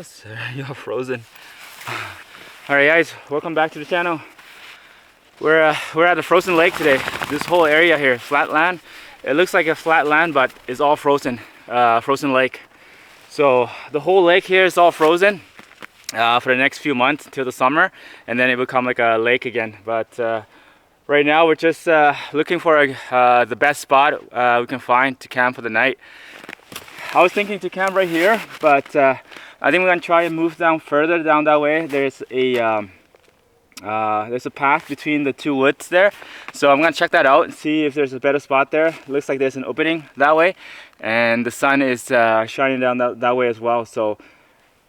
was you're frozen. Alright guys, welcome back to the channel. We're at the frozen lake today. This whole area here, flat land. It looks like a flat land, but it's all frozen. Frozen lake. So the whole lake here is all frozen for the next few months till the summer, and then it will become like a lake again. But right now we're just looking for the best spot we can find to camp for the night. I was thinking to camp right here, but I think we're gonna try and move down further down that way. There's a path between the two woods there, so I'm gonna check that out and see if there's a better spot there. Looks like there's an opening that way, and the sun is shining down that way as well, so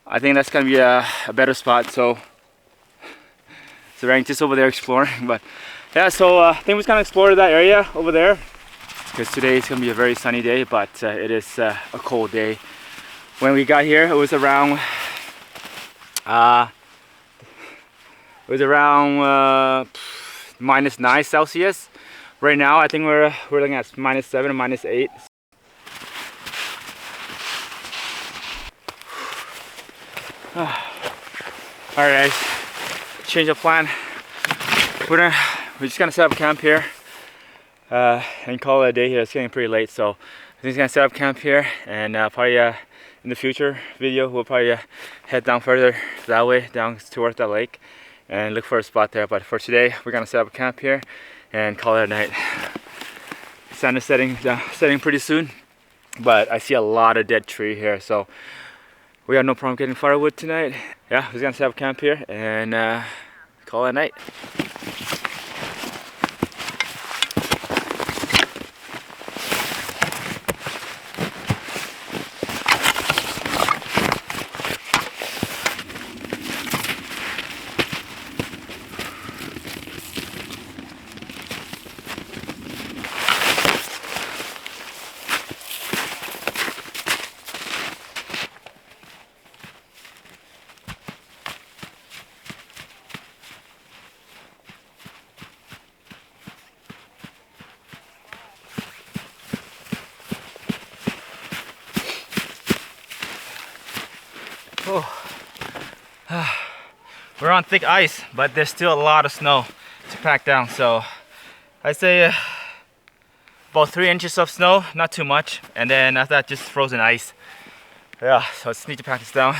I think that's gonna be a better spot. So Sarang just over there exploring, but yeah, so I think we're just gonna explore that area over there, because today is gonna be a very sunny day, but it is a cold day. When we got here, it was around -9 Celsius. Right now, I think we're looking at -7, -8. All right, guys, change of plan. We're just gonna set up camp here and call it a day here. It's getting pretty late, so I think it's gonna set up camp here, and probably in the future video we'll probably head down further that way, down towards that lake, and look for a spot there. But for today, we're gonna set up camp here and call it a night. The sun is setting pretty soon, but I see a lot of dead tree here, so we have no problem getting firewood tonight. Yeah, we're gonna set up camp here and call it a night. Oh. We're on thick ice, but there's still a lot of snow to pack down, so I say about 3 inches of snow, not too much, and then after that just frozen ice. Yeah, so I just need to pack this down.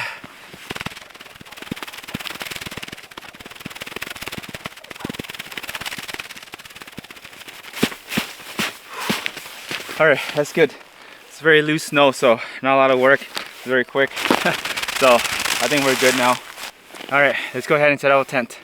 Alright, that's good. It's very loose snow, so not a lot of work. It's very quick. So I think we're good now. Alright, let's go ahead and set out a tent.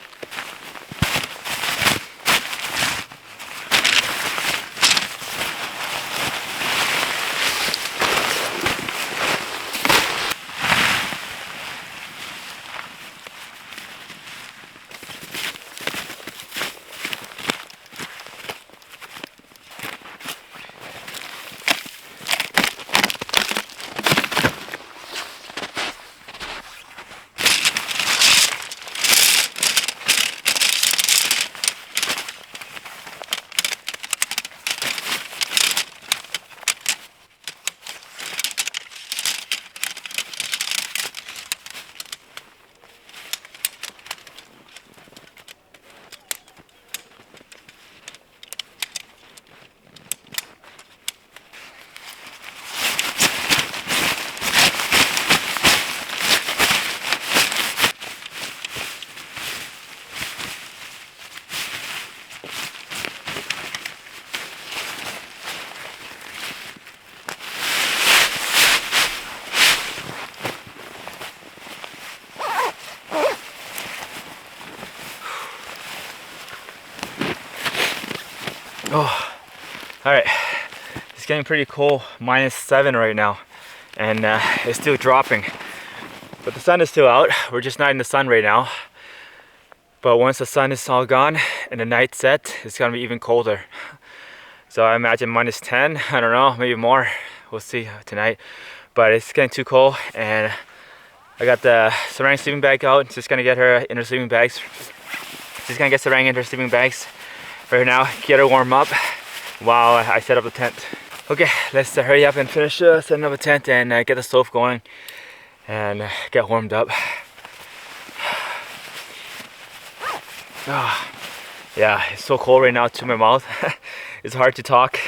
Oh, all right, it's getting pretty cold, -7 right now, and it's still dropping, but the sun is still out. We're just not in the sun right now, but once the sun is all gone and the night set, it's gonna be even colder. So I imagine -10, I don't know, maybe more, we'll see tonight, but it's getting too cold, and I got the Sarang sleeping bag out. Just gonna get her in her sleeping bags. Just gonna get Sarang in her sleeping bags right now, get her warm up while I set up the tent. Okay, let's hurry up and finish setting up a tent and get the stove going. and get warmed up. Yeah, it's so cold right now to my mouth. It's hard to talk.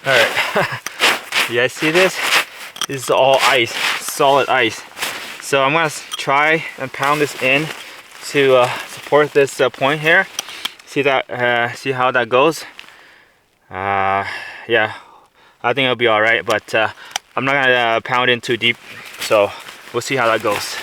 Alright, you guys see this? This is all ice, solid ice. So I'm gonna try and pound this in to support this point here. See that? See how that goes? Yeah, I think it'll be all right, but I'm not gonna pound in too deep. So we'll see how that goes.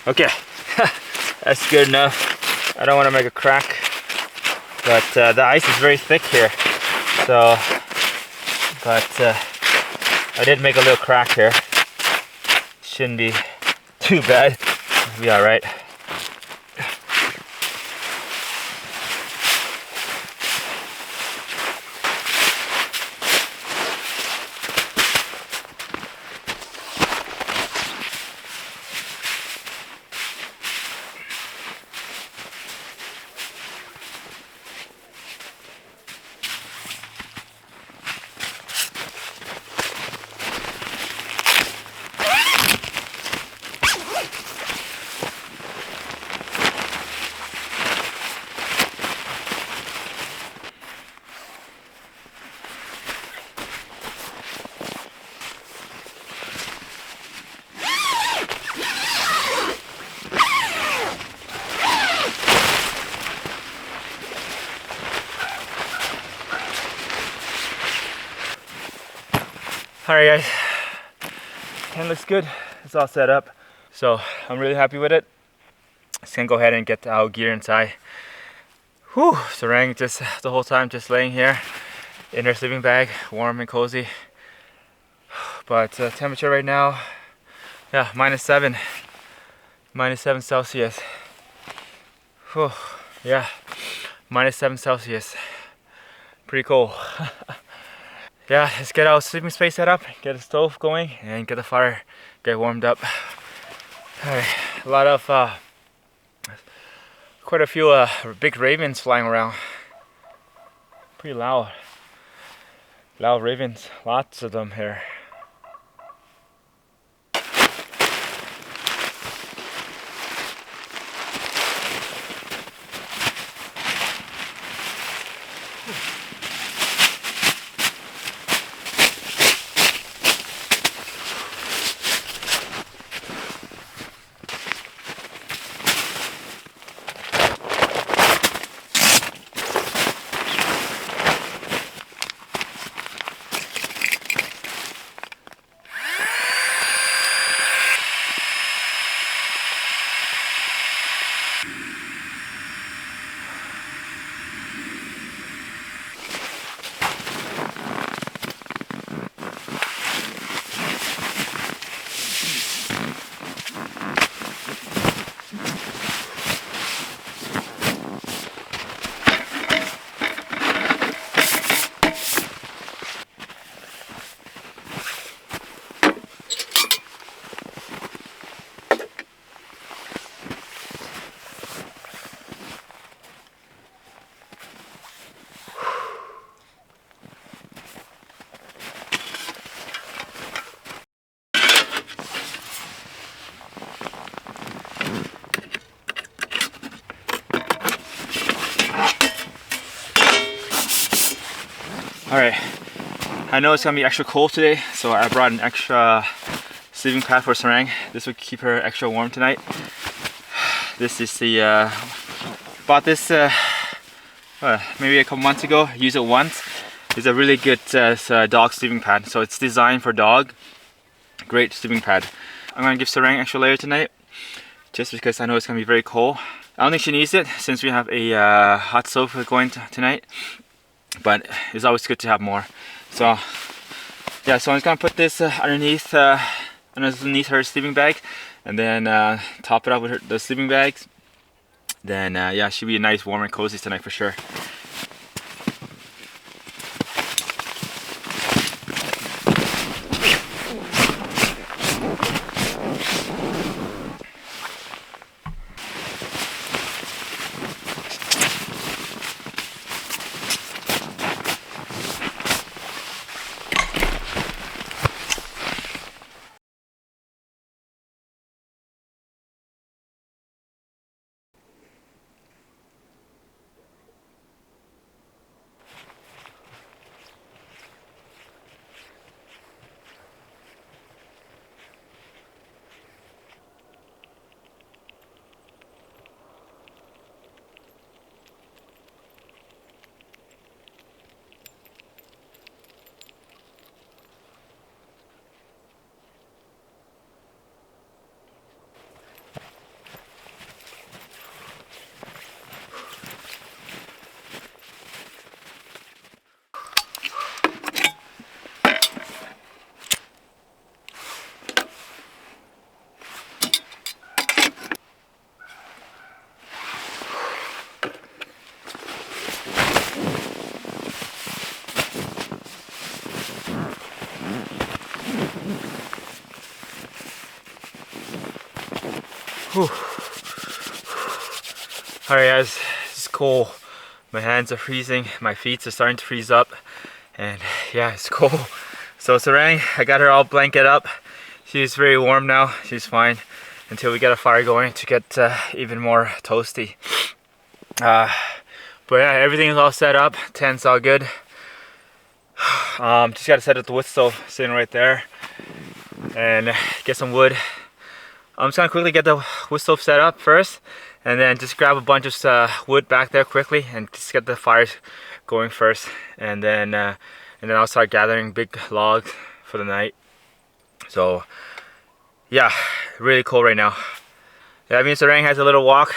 Okay, that's good enough. I don't want to make a crack, but the ice is very thick here. So, but I did make a little crack here. Shouldn't be too bad. It'll be all right. Alright guys, tent looks good. It's all set up. So I'm really happy with it. Just gonna go ahead and get our gear inside. Whew, Sarang just the whole time just laying here in her sleeping bag, warm and cozy. But temperature right now, yeah, -7 Celsius. Whew, yeah, -7 Celsius. Pretty cool. Yeah, let's get our sleeping space set up, get a stove going, and get the fire, get warmed up. Alright, a lot of, quite a few big ravens flying around. Pretty loud. Loud ravens, lots of them here. Alright, I know it's gonna be extra cold today, so I brought an extra sleeping pad for Sarang. This will keep her extra warm tonight. This is the, bought this maybe a couple months ago, used it once. It's a really good dog sleeping pad, so it's designed for dog. Great sleeping pad. I'm gonna give Sarang extra layer tonight, just because I know it's gonna be very cold. I don't think she needs it since we have a hot sofa going tonight, but it's always good to have more. So yeah, so I'm just gonna put this underneath her sleeping bag, and then top it up with the sleeping bags. Then yeah, she'll be nice, warm and cozy tonight for sure. Alright guys, it's cold. My hands are freezing, my feet are starting to freeze up, and yeah, it's cold. So Sarang, I got her all blanket up. She's very warm now, she's fine until we get a fire going to get even more toasty. But yeah, everything is all set up, tent's all good. Just gotta set up the wood stove sitting right there and get some wood. I'm just gonna quickly get the wood stove set up first, and then just grab a bunch of wood back there quickly and just get the fires going first, and then I'll start gathering big logs for the night. So yeah, really cold right now. Yeah, I mean, Sarang has a little walk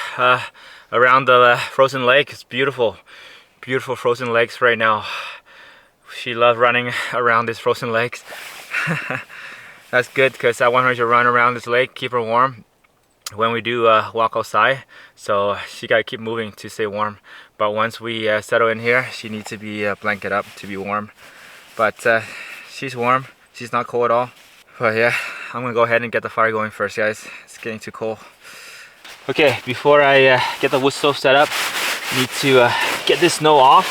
around the frozen lake. It's beautiful, beautiful frozen lakes right now. She loves running around these frozen lakes. That's good because I want her to run around this lake, keep her warm when we do walk outside. So she gotta keep moving to stay warm. But once we settle in here, she needs to be blanketed up to be warm. But she's warm, she's not cold at all. But yeah, I'm gonna go ahead and get the fire going first, guys. It's getting too cold. Okay, before I get the wood stove set up, I need to get this snow off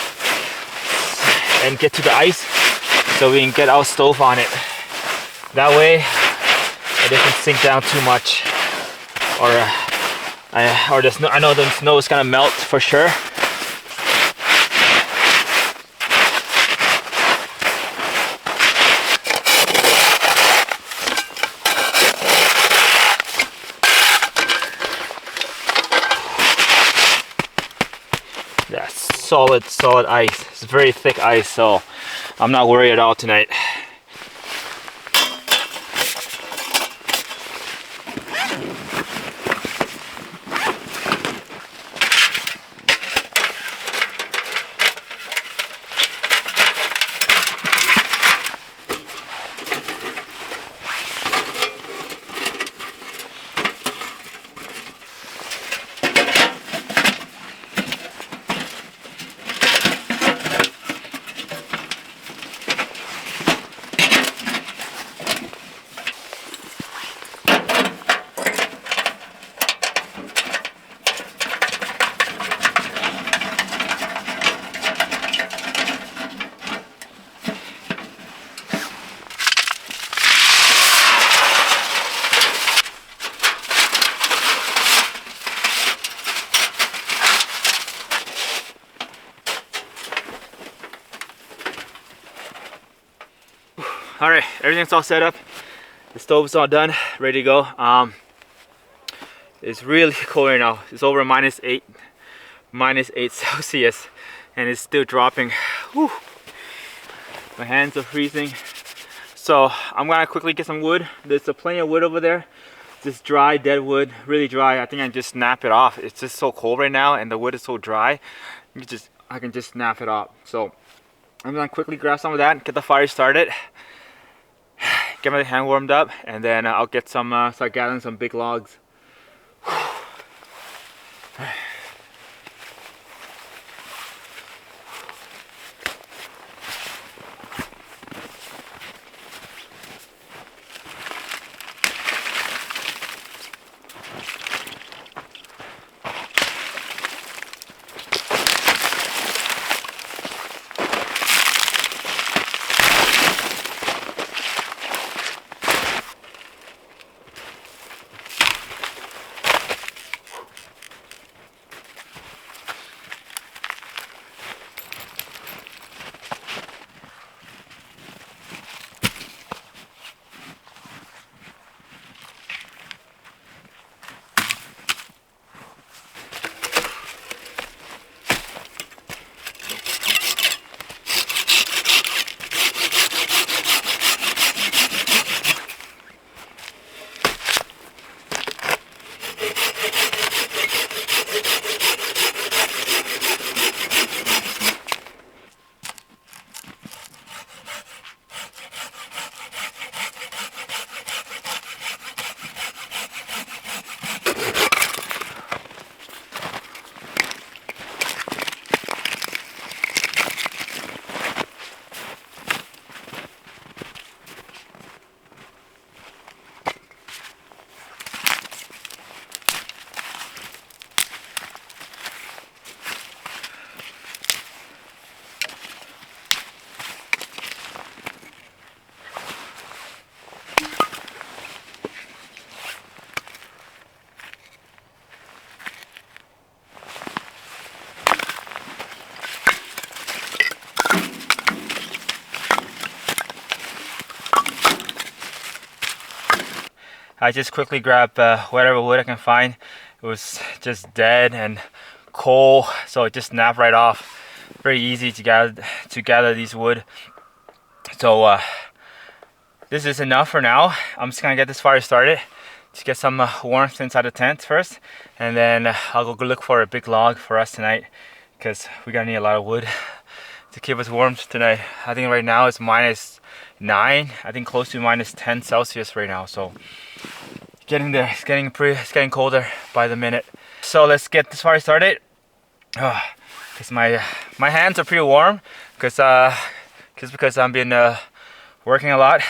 and get to the ice so we can get our stove on it. That way it doesn't sink down too much, or the snow. I know the snow is gonna melt for sure. Yeah, solid ice. It's very thick ice, so I'm not worried at all tonight. All right, everything's all set up. The stove's all done, ready to go. It's really cold right now. It's over -8 Celsius, and it's still dropping. Whew. My hands are freezing. So I'm gonna quickly get some wood. There's plenty of wood over there. Just dry, dead wood, really dry. I think I can just snap it off. It's just so cold right now, and the wood is so dry. I can just snap it off. So I'm gonna quickly grab some of that, get the fire started, get my hand warmed up, and then I'll get some, start gathering some big logs. I just quickly grabbed whatever wood I can find. It was just dead and cold, so it just snapped right off. Very easy to gather these wood. So this is enough for now. I'm just gonna get this fire started to get some warmth inside the tent first, and then I'll go look for a big log for us tonight, because we're gonna need a lot of wood to keep us warm tonight. I think right now it's -9. I think close to -10 Celsius right now. So getting there. It's getting colder by the minute. So let's get this fire started. Cause my hands are pretty warm, because I've been working a lot,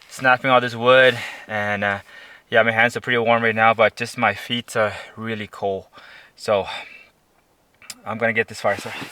snapping all this wood, and yeah, my hands are pretty warm right now, but just my feet are really cold. So I'm gonna get this fire started.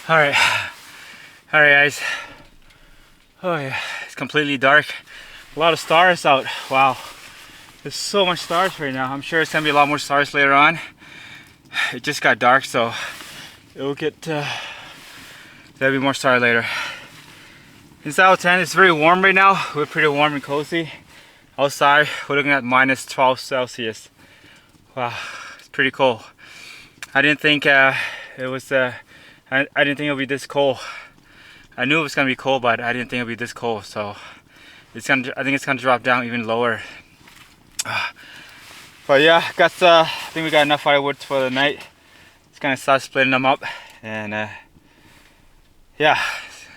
All right, guys. Oh yeah, it's completely dark. A lot of stars out. Wow, there's so much stars right now. I'm sure it's gonna be a lot more stars later on. It just got dark, so it'll get there'll be more stars later. Inside our tent, it's very warm right now. We're pretty warm and cozy. Outside, we're looking at minus 12 Celsius. Wow, it's pretty cold. I didn't think it was. I didn't think it would be this cold. I knew it was gonna be cold, but I didn't think it would be this cold. So it's gonna. I think it's gonna drop down even lower. But yeah, I think we got enough firewood for the night. It's gonna start splitting them up, and yeah,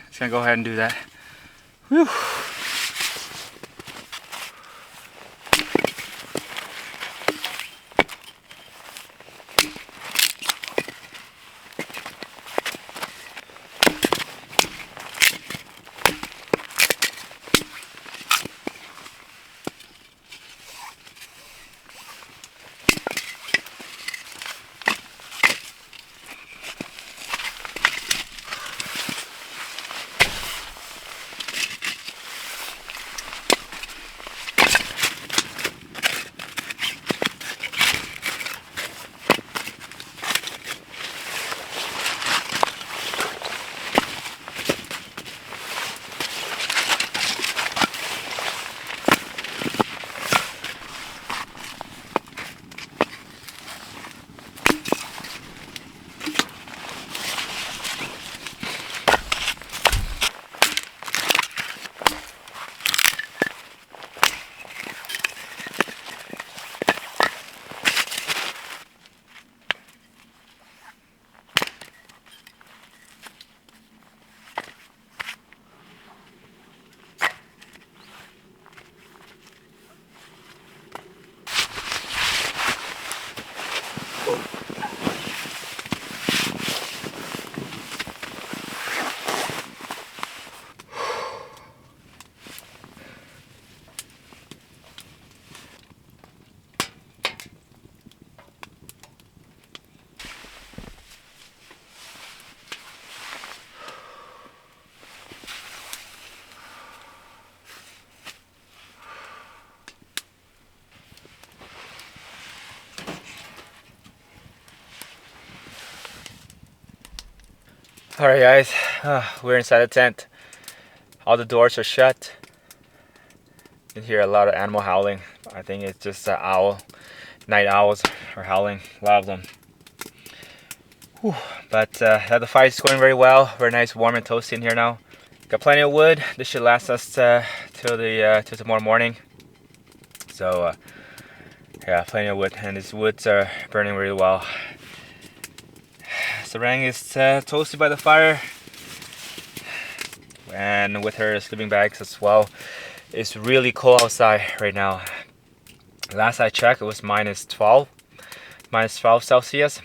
it's gonna go ahead and do that. Whew. Alright guys, we're inside the tent. All the doors are shut. You can hear a lot of animal howling. I think it's just night owls are howling, a lot of them. Whew. But the fire's going very well. Very nice, warm and toasty in here now. Got plenty of wood. This should last us till tomorrow morning. So yeah, plenty of wood, and these woods are burning really well. Sarang is toasted by the fire, and with her sleeping bags as well. It's really cold outside right now. Last I checked, it was minus 12 Celsius,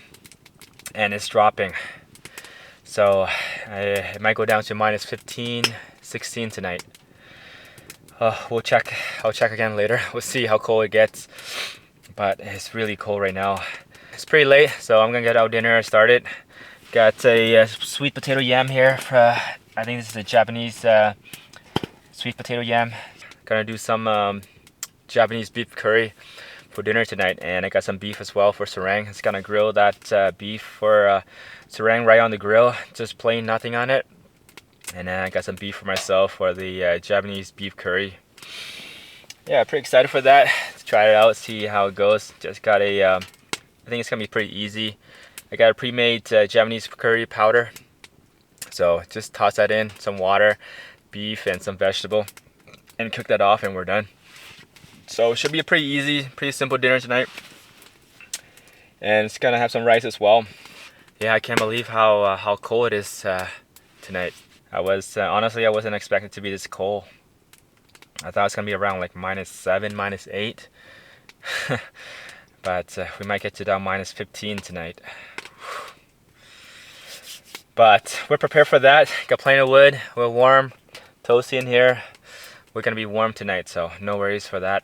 and it's dropping. So it might go down to minus 15, 16 tonight. We'll check. I'll check again later. We'll see how cold it gets. But it's really cold right now. It's pretty late, so I'm gonna get our dinner started. Got a sweet potato yam here. I think this is a Japanese sweet potato yam. Gonna do some Japanese beef curry for dinner tonight, and I got some beef as well for Sarang. It's gonna grill that beef for Sarang right on the grill, just plain, nothing on it. And then I got some beef for myself for the Japanese beef curry. Yeah, pretty excited for that. Let's try it out, see how it goes. Just got I think it's gonna be pretty easy. I got a pre-made Japanese curry powder. So just toss that in, some water, beef, and some vegetable, and cook that off, and we're done. So it should be a pretty easy, pretty simple dinner tonight. And it's gonna have some rice as well. Yeah, I can't believe how cold it is tonight. I was honestly, I wasn't expecting it to be this cold. I thought it was gonna be around like minus 7, minus 8. But we might get to down minus 15 tonight. But we're prepared for that. Got plenty of wood. We're warm, toasty in here. We're gonna be warm tonight, so no worries for that.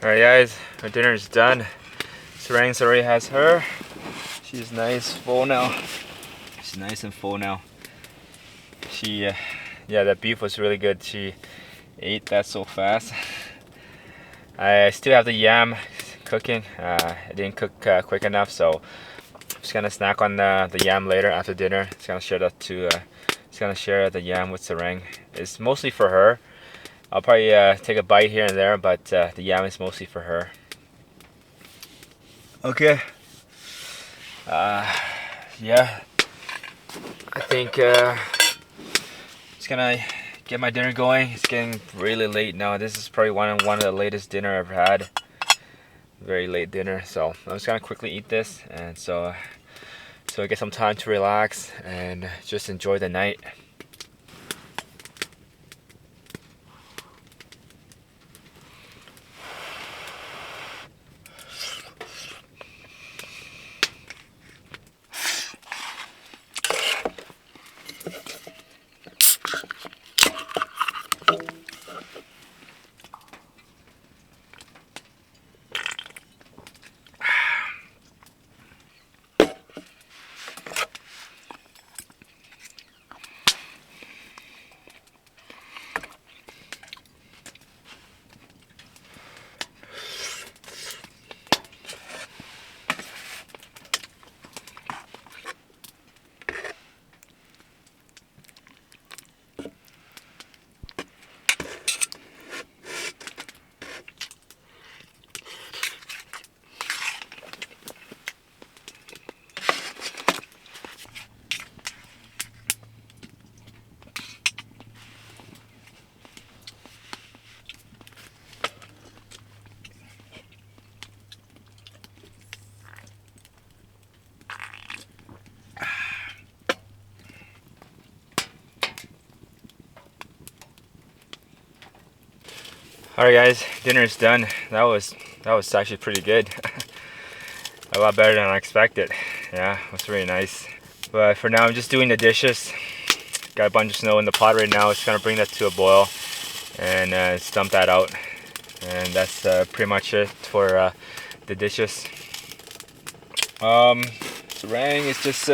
Alright guys, our dinner is done. Sarang already has her. She's nice, full now. She's nice and full now. She, yeah, that beef was really good. She ate that so fast. I still have the yam cooking. I didn't cook quick enough, so I'm just gonna snack on the yam later after dinner. Just gonna share that to. Just gonna share the yam with Sarang. It's mostly for her. I'll probably take a bite here and there, but the yam is mostly for her. Okay. Yeah. I think just gonna get my dinner going. It's getting really late now. This is probably one of the latest dinner I've had. Very late dinner, so I'm just gonna quickly eat this, and so I get some time to relax and just enjoy the night. Alright guys, dinner is done. That was actually pretty good. A lot better than I expected. Yeah, it was really nice. But for now I'm just doing the dishes. Got a bunch of snow in the pot right now. Just gonna bring that to a boil and dump that out. And that's pretty much it for the dishes. Sarang is just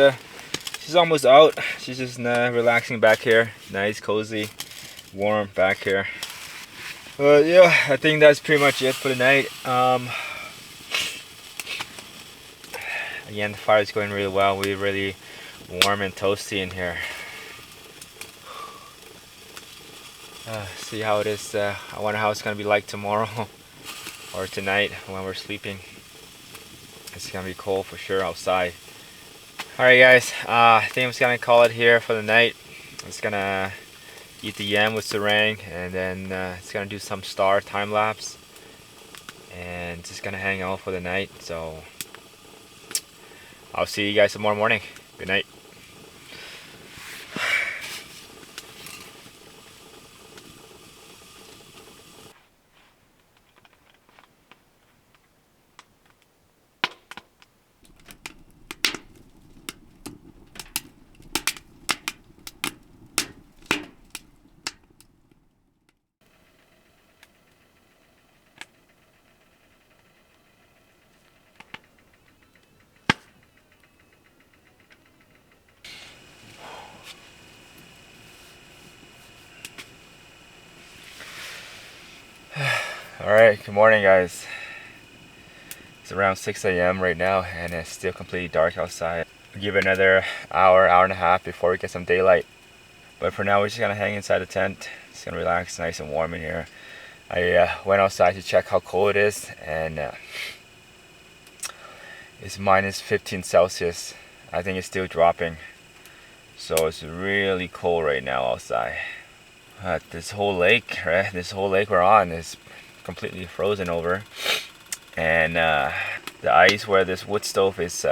she's almost out. She's just relaxing back here. Nice, cozy, warm back here. But yeah, I think that's pretty much it for the night. Again, the fire is going really well. We're really warm and toasty in here. See how it is. I wonder how it's gonna be like tomorrow or tonight when we're sleeping. It's gonna be cold for sure outside. Alright guys, I think I'm just gonna call it here for the night. I'm just gonna eat the yam with Sarang, and then it's gonna do some star time lapse, and just gonna hang out for the night. So I'll see you guys tomorrow morning. Good night. Alright, good morning guys. It's around 6 a.m. right now and it's still completely dark outside. We'll give it another hour and a half before we get some daylight. But for now we're just gonna hang inside the tent. Just gonna relax, nice and warm in here. I went outside to check how cold it is, and it's minus 15 Celsius. I think it's still dropping. So it's really cold right now outside. This whole lake, right? This whole lake we're on is completely frozen over, and the ice where this wood stove is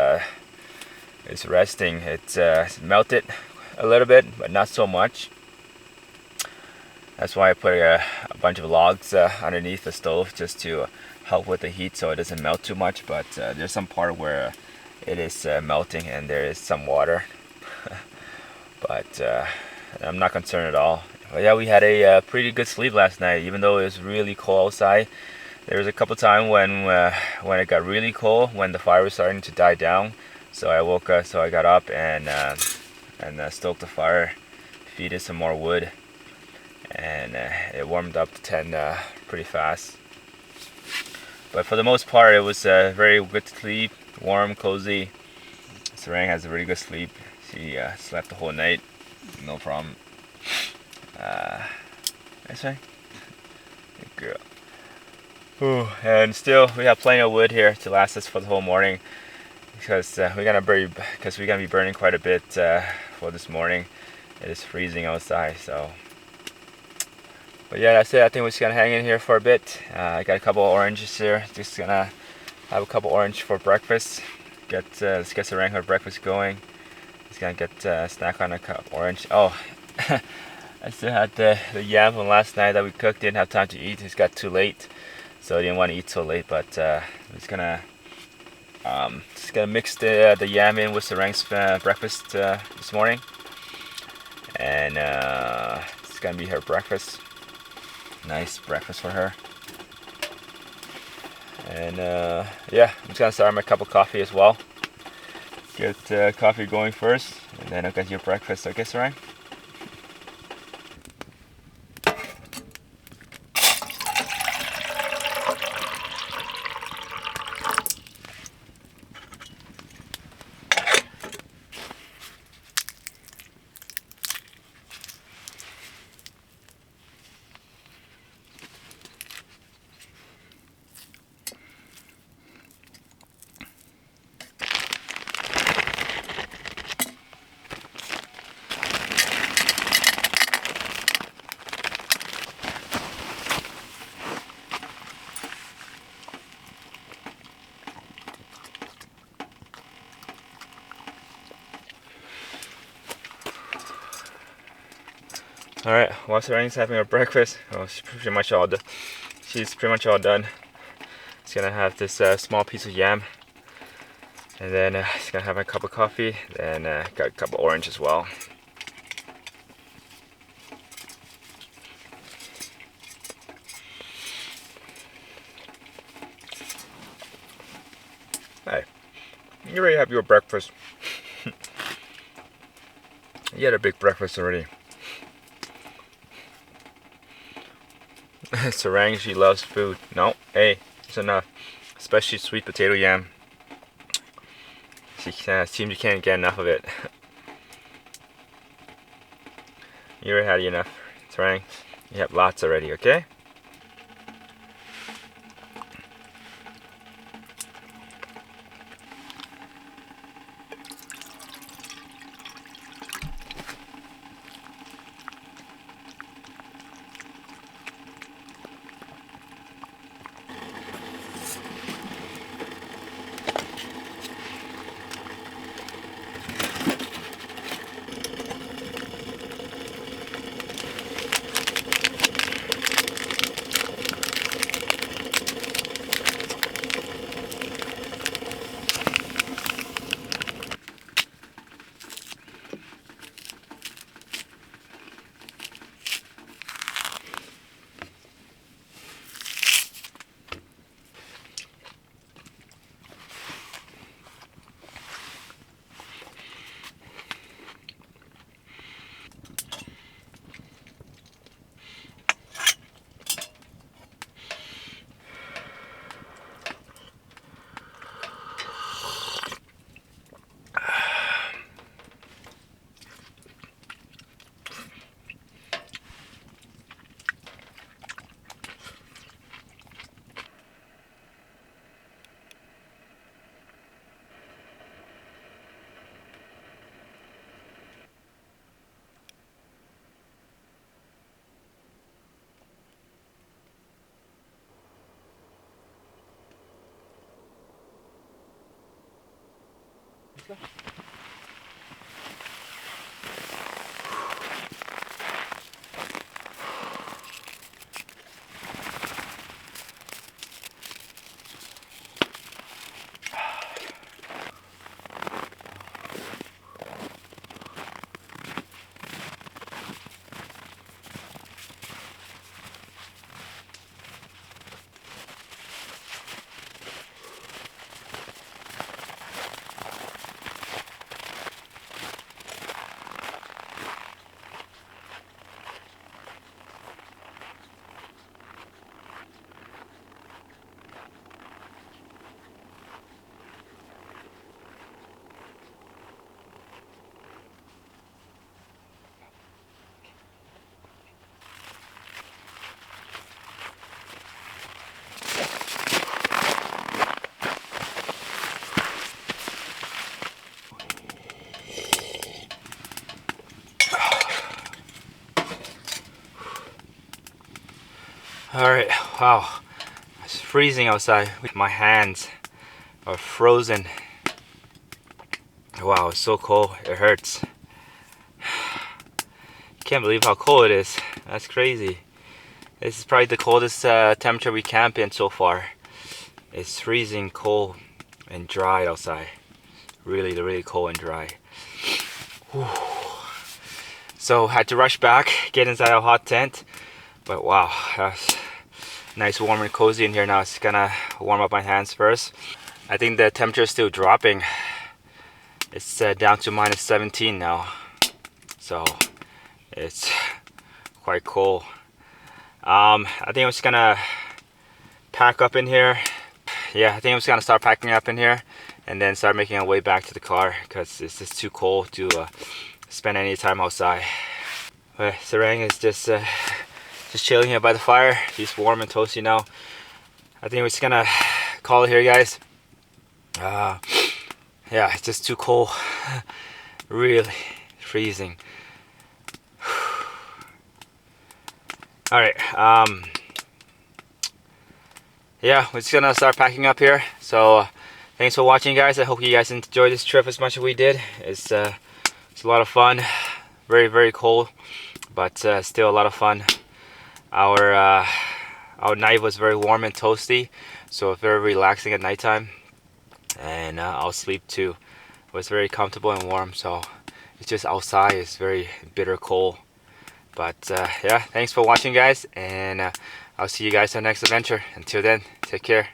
resting, it's melted a little bit, but not so much. That's why I put a bunch of logs underneath the stove just to help with the heat so it doesn't melt too much. But there's some part where it is melting and there is some water. But I'm not concerned at all. But yeah, we had a pretty good sleep last night, even though it was really cold outside. There was a couple times when it got really cold, when the fire was starting to die down. So I woke up, so I got up and stoked the fire, feed it some more wood, and it warmed up the tent pretty fast. But for the most part, it was very good sleep, warm, cozy. Sarang has a really good sleep. She slept the whole night, no problem. That's right. Good girl. Ooh, and still, we have plenty of wood here to last us for the whole morning, because we're gonna be burning quite a bit for this morning. It is freezing outside, so. But yeah, that's it. I think we're just gonna hang in here for a bit. I got a couple of oranges here. Just gonna have a couple orange for breakfast. Let's get Sarang her breakfast going. Just gonna get a snack on a cup orange. Oh, I still had the yam from last night that we cooked. Didn't have time to eat. It got too late, so I didn't want to eat so late. But I'm just gonna mix the yam in with Sarang's breakfast this morning, and it's gonna be her breakfast. Nice breakfast for her. And yeah, I'm just gonna start my cup of coffee as well. Get coffee going first, and then I'll get your breakfast. Okay, Sarang? All right, while Sarang's having her breakfast, she's pretty much all done. She's gonna have this small piece of yam, and then she's gonna have a cup of coffee, and got a cup of orange as well. Hey, you already have your breakfast. You had a big breakfast already. Sarang, she loves food. No, hey, it's enough. Especially sweet potato yam. She seems you can't get enough of it. You already had enough, Sarang. You have lots already, okay? Alright, wow. It's freezing outside. My hands are frozen. Wow, it's so cold. It hurts. Can't believe how cold it is. That's crazy. This is probably the coldest temperature we camp in so far. It's freezing cold and dry outside. Really, really cold and dry. Whew. So had to rush back, get inside our hot tent. But wow, that's nice, warm and cozy in here now. It's gonna warm up my hands first. I think the temperature is still dropping. It's down to minus 17 now. So it's quite cold. I think I'm just gonna pack up in here. Yeah, I think I'm just gonna start packing up in here and then start making our way back to the car because it's just too cold to spend any time outside. Sarang is just chilling here by the fire. He's warm and toasty now. I think we're just gonna call it here, guys. Yeah, it's just too cold. Really freezing. Alright, yeah, we're just gonna start packing up here. So thanks for watching, guys. I hope you guys enjoyed this trip as much as we did. It's a lot of fun. Very, very cold, but still a lot of fun. Our night was very warm and toasty, so very relaxing at nighttime. And our sleep too was very comfortable and warm. So it's just outside, it's very bitter cold. But yeah, thanks for watching, guys, and I'll see you guys on the next adventure. Until then, take care.